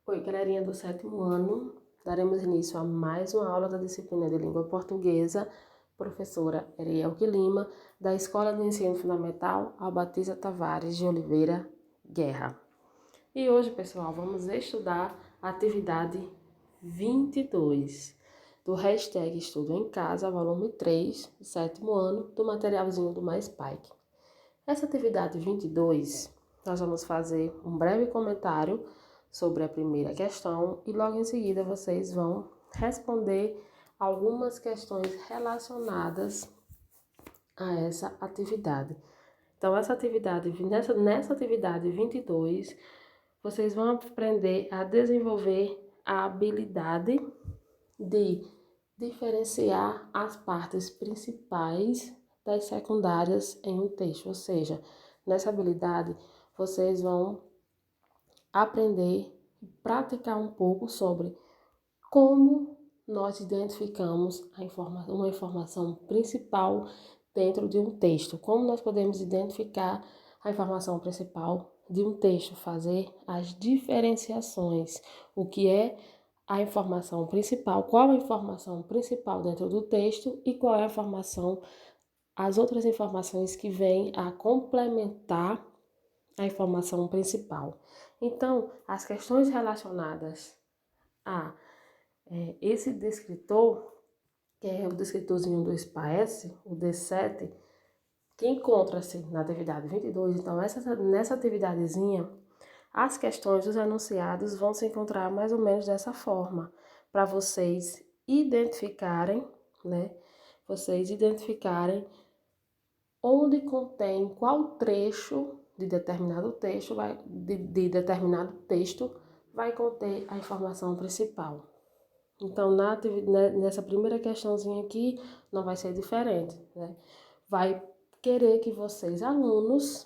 Oi, galerinha do sétimo ano. Daremos início a mais uma aula da disciplina de língua portuguesa, professora Erielke Lima, da Escola de Ensino Fundamental Albatista Tavares de Oliveira Guerra. E hoje, pessoal, vamos estudar a atividade 22 do hashtag Estudo em Casa, volume 3, do sétimo ano, do materialzinho do Mais Pike. Essa atividade 22, nós vamos fazer um breve comentário sobre a primeira questão e logo em seguida vocês vão responder algumas questões relacionadas a essa atividade. Então, nessa atividade 22, vocês vão aprender a desenvolver a habilidade de diferenciar as partes principais das secundárias em um texto, ou seja, nessa habilidade vocês vão aprender e praticar um pouco sobre como nós identificamos uma informação principal dentro de um texto, como nós podemos identificar a informação principal de um texto, fazer as diferenciações, o que é a informação principal, qual a informação principal dentro do texto e qual é as outras informações que vêm a complementar a informação principal. Então, as questões relacionadas a esse descritor, que é o descritorzinho do SPAES, o D7, que encontra-se na atividade 22, então nessa atividadezinha, as questões dos enunciados vão se encontrar mais ou menos dessa forma, para vocês identificarem, né? Vocês identificarem onde contém qual trecho de determinado texto determinado texto vai conter a informação principal. Então, nessa primeira questãozinha aqui, não vai ser diferente, né? Vai querer que vocês alunos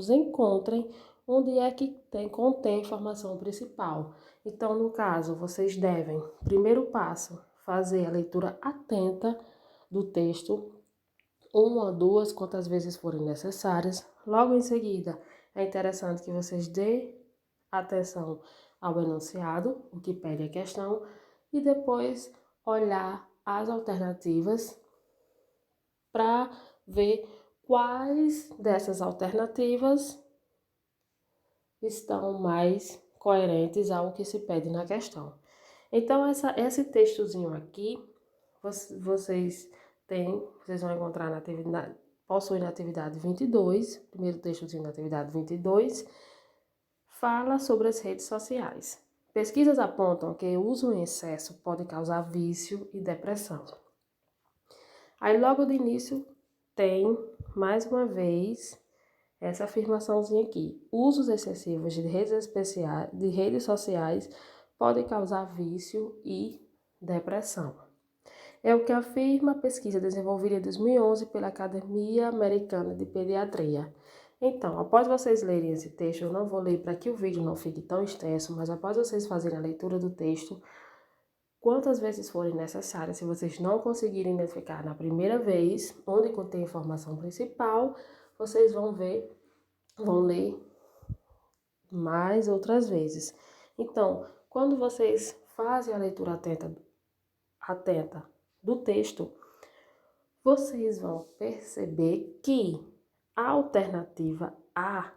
encontrem onde é que contém a informação principal. Então, no caso, vocês devem, primeiro passo, fazer a leitura atenta do texto, uma, duas, quantas vezes forem necessárias. Logo em seguida, é interessante que vocês dêem atenção ao enunciado, o que pede a questão, e depois olhar as alternativas para ver quais dessas alternativas estão mais coerentes ao que se pede na questão. Então, esse textozinho aqui, vocês vão encontrar na atividade, possui na atividade 22, primeiro textozinho da atividade 22, fala sobre as redes sociais. Pesquisas apontam que o uso em excesso pode causar vício e depressão. Aí logo de início tem, mais uma vez, essa afirmaçãozinha aqui. Usos excessivos de redes sociais podem causar vício e depressão. É o que afirma a pesquisa desenvolvida em 2011 pela Academia Americana de Pediatria. Então, após vocês lerem esse texto, eu não vou ler para que o vídeo não fique tão extenso, mas após vocês fazerem a leitura do texto, quantas vezes forem necessárias, se vocês não conseguirem identificar na primeira vez onde contém a informação principal, vocês vão ler mais outras vezes. Então, quando vocês fazem a leitura atenta do texto, vocês vão perceber que a alternativa A,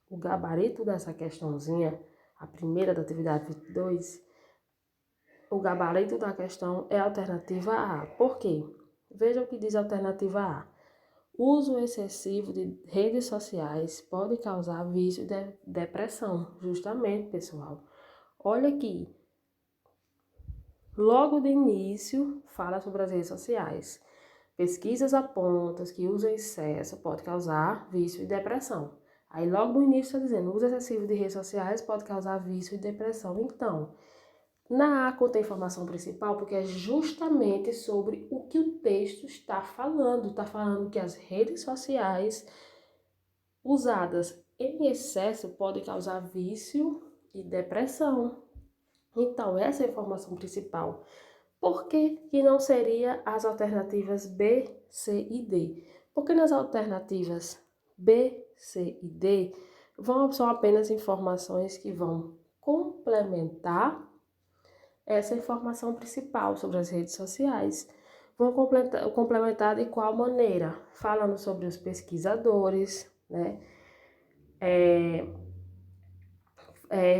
o gabarito dessa questãozinha, a primeira da atividade 22, o gabarito da questão é a alternativa A. Por quê? Veja o que diz a alternativa A. Uso excessivo de redes sociais pode causar vício e depressão. Justamente, pessoal. Olha aqui. Logo de início, fala sobre as redes sociais. Pesquisas apontam que o uso em excesso pode causar vício e depressão. Aí logo no início está dizendo, o uso excessivo de redes sociais pode causar vício e depressão. Então, na A contém informação principal porque é justamente sobre o que o texto está falando. Está falando que as redes sociais usadas em excesso podem causar vício e depressão. Então, essa é a informação principal. Por que não seria as alternativas B, C e D? Porque nas alternativas B, C e D são apenas informações que vão complementar essa informação principal sobre as redes sociais. Vão complementar de qual maneira? Falando sobre os pesquisadores, né?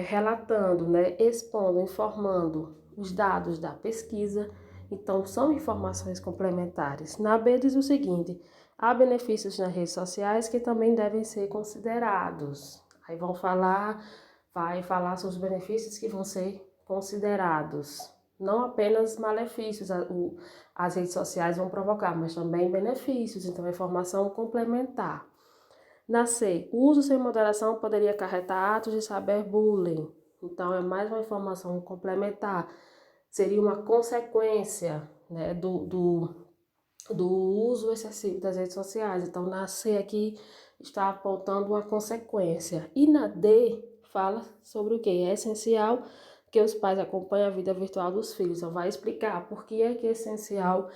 Relatando, né? Expondo, informando os dados da pesquisa. Então, são informações complementares. Na B diz o seguinte: há benefícios nas redes sociais que também devem ser considerados. Aí vai falar sobre os benefícios que vão ser considerados. Não apenas malefícios as redes sociais vão provocar, mas também benefícios. Então, é informação complementar. Na C, o uso sem moderação poderia acarretar atos de cyberbullying. Então, é mais uma informação complementar. Seria uma consequência, né, do uso excessivo das redes sociais. Então, na C aqui está apontando uma consequência. E na D, fala sobre o que? É essencial que os pais acompanhem a vida virtual dos filhos. Então, vai explicar por que é essencial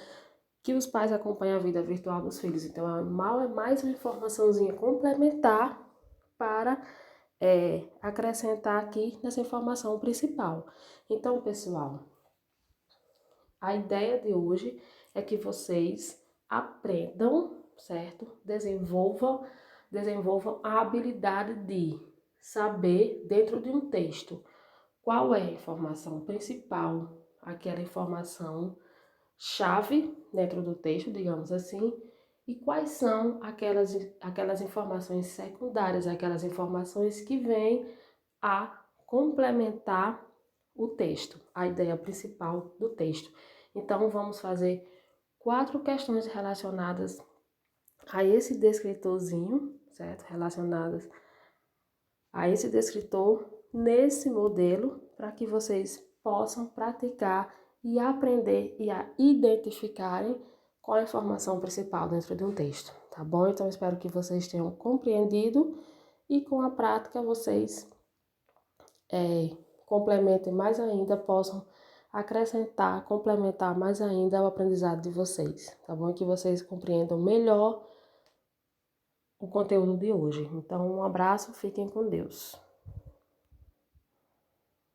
que os pais acompanhem a vida virtual dos filhos. Então, é mais uma informaçãozinha complementar para acrescentar aqui nessa informação principal. Então, pessoal, a ideia de hoje é que vocês aprendam, certo? Desenvolvam a habilidade de saber, dentro de um texto, qual é a informação principal, aquela informação chave dentro do texto, digamos assim, e quais são aquelas informações secundárias, aquelas informações que vêm a complementar o texto, a ideia principal do texto. Então, vamos fazer 4 questões relacionadas a esse descritorzinho, certo? Relacionadas a esse descritor nesse modelo, para que vocês possam praticar e aprender e a identificarem qual a informação principal dentro de um texto, tá bom? Então, espero que vocês tenham compreendido e com a prática vocês complementem mais ainda, possam acrescentar, complementar mais ainda o aprendizado de vocês, tá bom? E que vocês compreendam melhor o conteúdo de hoje. Então, um abraço, fiquem com Deus.